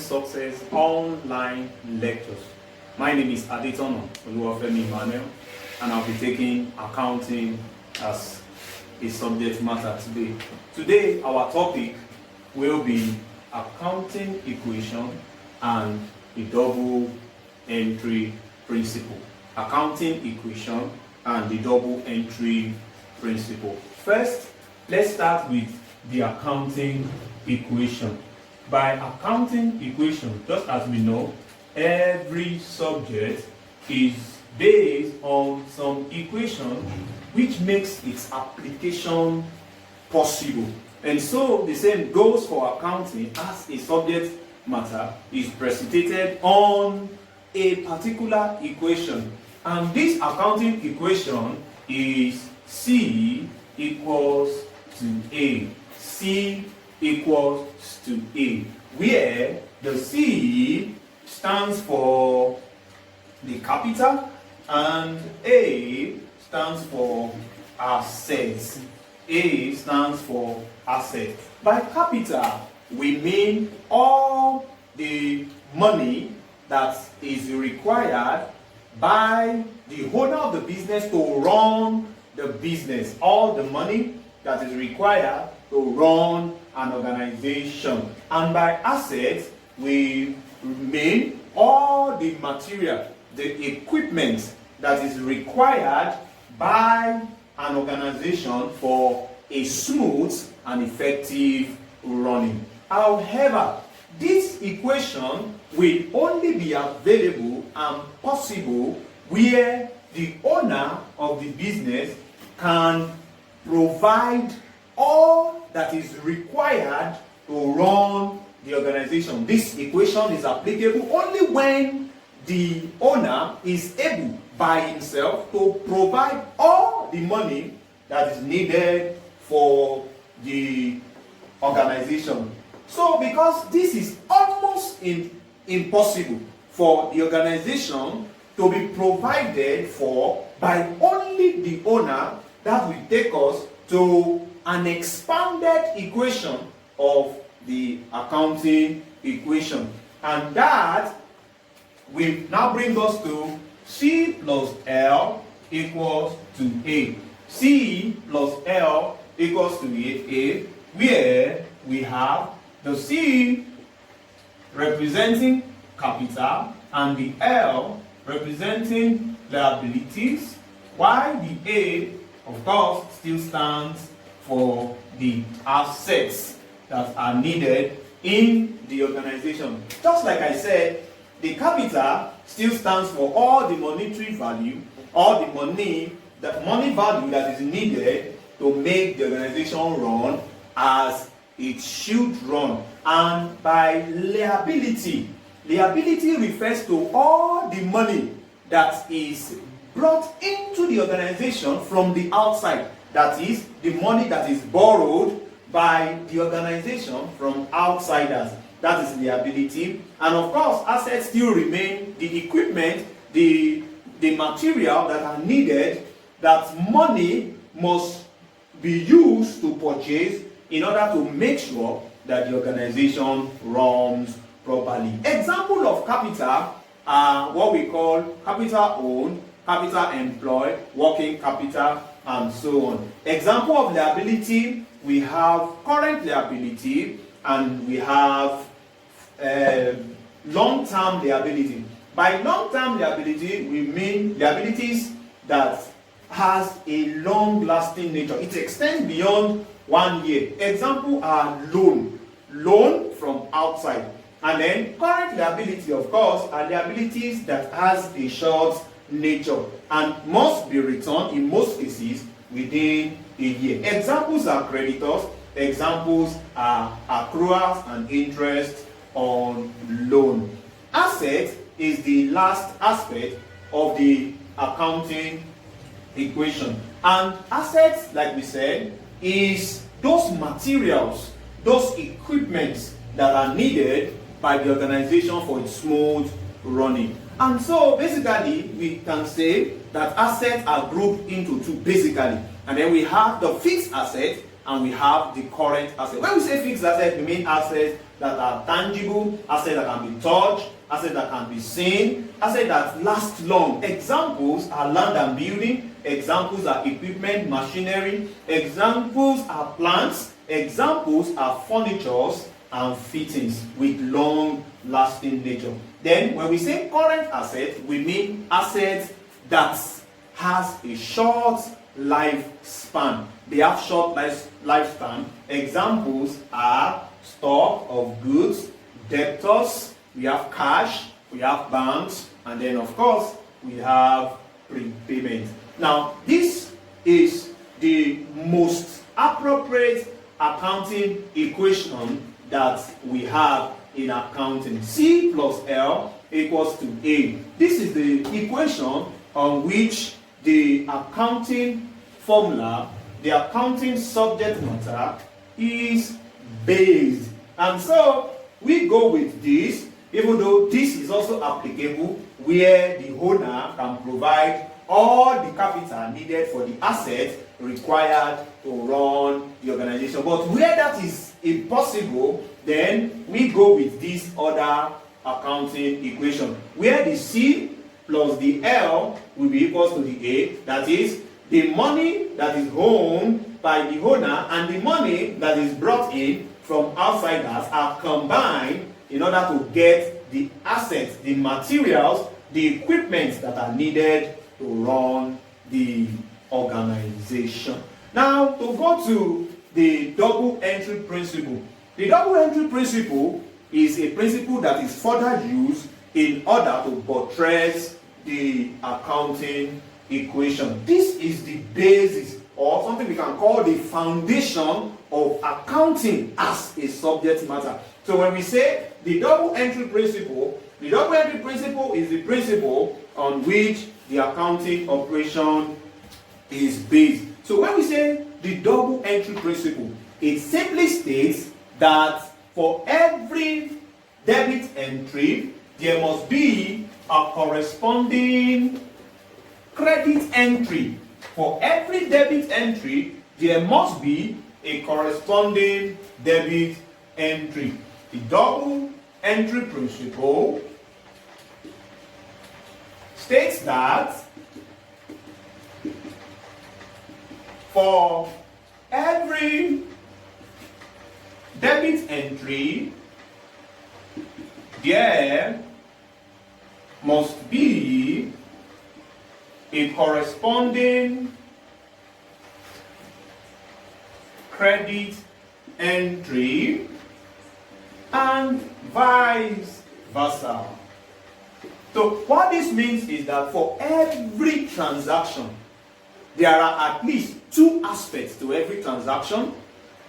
Success online lectures. My name is Adetono Oluwafemi Emmanuel, and I'll be taking accounting as a subject matter today. Today, our topic will be accounting equation and the double entry principle. Accounting equation and the double entry principle. First, let's start with the accounting equation. By accounting equation, just as we know, every subject is based on some equation which makes its application possible. And so the same goes for accounting, as a subject matter is precipitated on a particular equation. And this accounting equation is C equals to A. C equals to A, where the C stands for the capital and A stands for assets. A stands for assets. By capital, we mean all the money that is required by the owner of the business to run the business. All the money that is required to run an organization. And by assets, we mean all the material, the equipment that is required by an organization for a smooth and effective running. However, this equation will only be available and possible where the owner of the business can provide all that is required to run the organization. This equation is applicable only when the owner is able by himself to provide all the money that is needed for the organization. So because this is almost impossible for the organization to be provided for by only the owner, that will take us to an expanded equation of the accounting equation. And that will now bring us to C plus L equals to A. C plus L equals to A, where we have the C representing capital and the L representing liabilities, while the A, of course, still stands for the assets that are needed in the organization. Just like I said, the capital still stands for all the monetary value, all the money value that is needed to make the organization run as it should run. And by liability refers to all the money that is brought into the organization from the outside. That is, the money that is borrowed by the organization from outsiders. That is liability. And of course, assets still remain the equipment, the material that are needed, that money must be used to purchase in order to make sure that the organization runs properly. Example of capital are what we call capital owned, capital employed, working capital, and so on. Example of liability, we have current liability and we have long-term liability. By long-term liability, we mean liabilities that has a long-lasting nature. It extends beyond 1 year. Example are loan from outside. And then current liability, of course, are liabilities that has a short nature and must be returned in most cases within a year. Examples are creditors. Examples are accruals and interest on loan. Asset is the last aspect of the accounting equation. And assets, like we said, is those materials, those equipments that are needed by the organization for its smooth running. And so basically we can say that assets are grouped into two basically. And then we have the fixed asset and we have the current asset. When we say fixed asset, we mean assets that are tangible, assets that can be touched, assets that can be seen, assets that last long. Examples are land and building, examples are equipment, machinery, examples are plants, examples are furnitures and fittings with long lasting nature. Then when we say current asset, we mean assets that has a short lifespan. They have short lifespan. Examples are stock of goods, debtors, we have cash, we have banks, and then of course we have prepayment. Now this is the most appropriate accounting equation that we have in accounting. C plus L equals to A. This is the equation on which the accounting formula, the accounting subject matter is based. And so we go with this, even though this is also applicable where the owner can provide all the capital needed for the assets required to run the organization. But where that is impossible, then we go with this other accounting equation, where the C plus the L will be equal to the A. That is, the money that is owned by the owner and the money that is brought in from outsiders are combined in order to get the assets, the materials, the equipment that are needed to run the organization. Now, to go to the double entry principle. The double entry principle is a principle that is further used in order to buttress the accounting equation. This is the basis, or something we can call the foundation of accounting as a subject matter. So when we say the double entry principle is the principle on which the accounting operation is based. So when we say the double entry principle, it simply states that for every debit entry, there must be a corresponding credit entry. For every debit entry, there must be a corresponding debit entry. The double entry principle states that for every debit entry, there must be a corresponding credit entry and vice versa. So what this means is that for every transaction, there are at least two aspects to every transaction.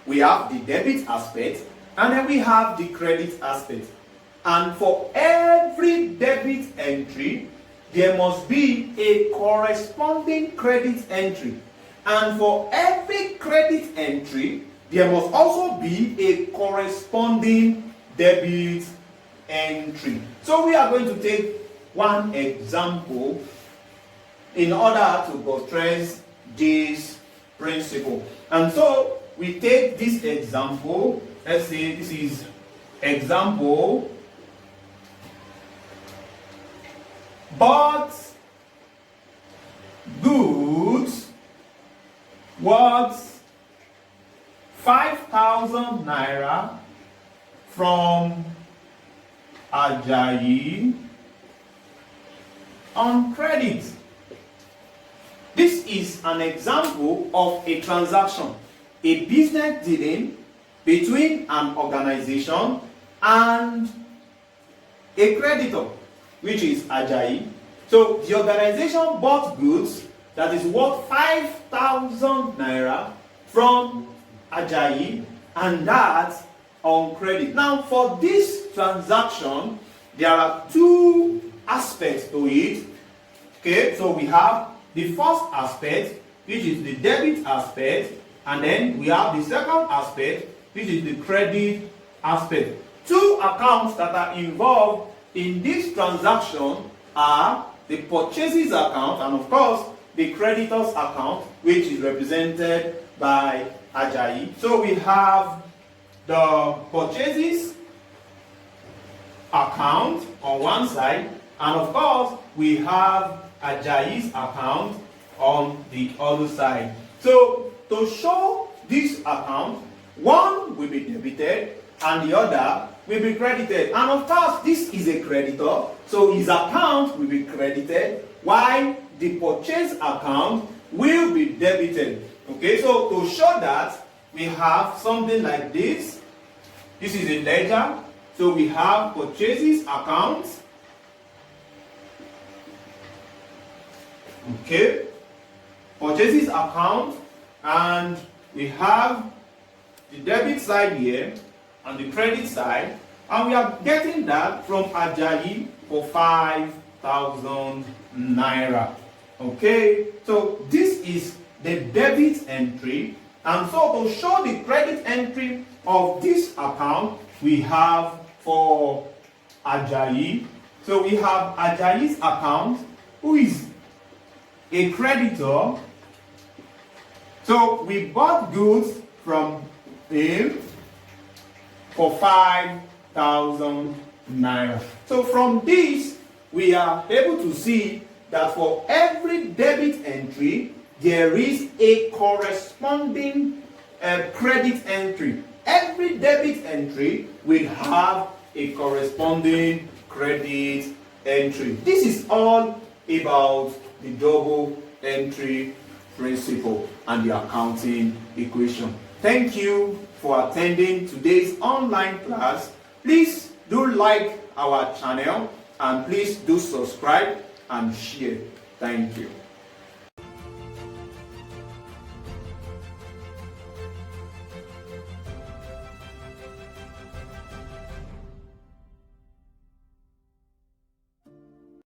We have the debit aspect and then we have the credit aspect. And for every debit entry, there must be a corresponding credit entry. And for every credit entry, there must also be a corresponding debit entry. So we are going to take one example in order to buttress this principle. And so we take this example. Let's say this is example bought goods worth 5,000 naira from Ajayi on credit. This is an example of a transaction, a business dealing between an organization and a creditor, which is Ajayi. So the organization bought goods that is worth 5,000 naira from Ajayi, and that on credit. Now for this transaction, there are two aspects to it. Okay, so we have the first aspect, which is the debit aspect, and then we have the second aspect, which is the credit aspect. Two accounts that are involved in this transaction are the purchases account and of course the creditors account, which is represented by Ajayi. So we have the purchases account on one side, and of course we have Ajayi's account on the other side. So to show this account, one will be debited and the other will be credited. And of course, this is a creditor, so his account will be credited while the purchase account will be debited. Okay, so to show that, we have something like this. This is a ledger. So we have purchases account. Okay, purchases account, and we have the debit side here and the credit side, and we are getting that from Ajayi for 5,000 naira. Okay, so this is the debit entry, and so to show the credit entry of this account, we have for Ajayi. So we have Ajayi's account, who is a creditor. So we bought goods from him for 5,000 naira. So from this, we are able to see that for every debit entry, there is a corresponding credit entry. Every debit entry will have a corresponding credit entry. This is all about the double entry principle and the accounting equation. Thank you for attending today's online class. Please do like our channel and please do subscribe and share. Thank you.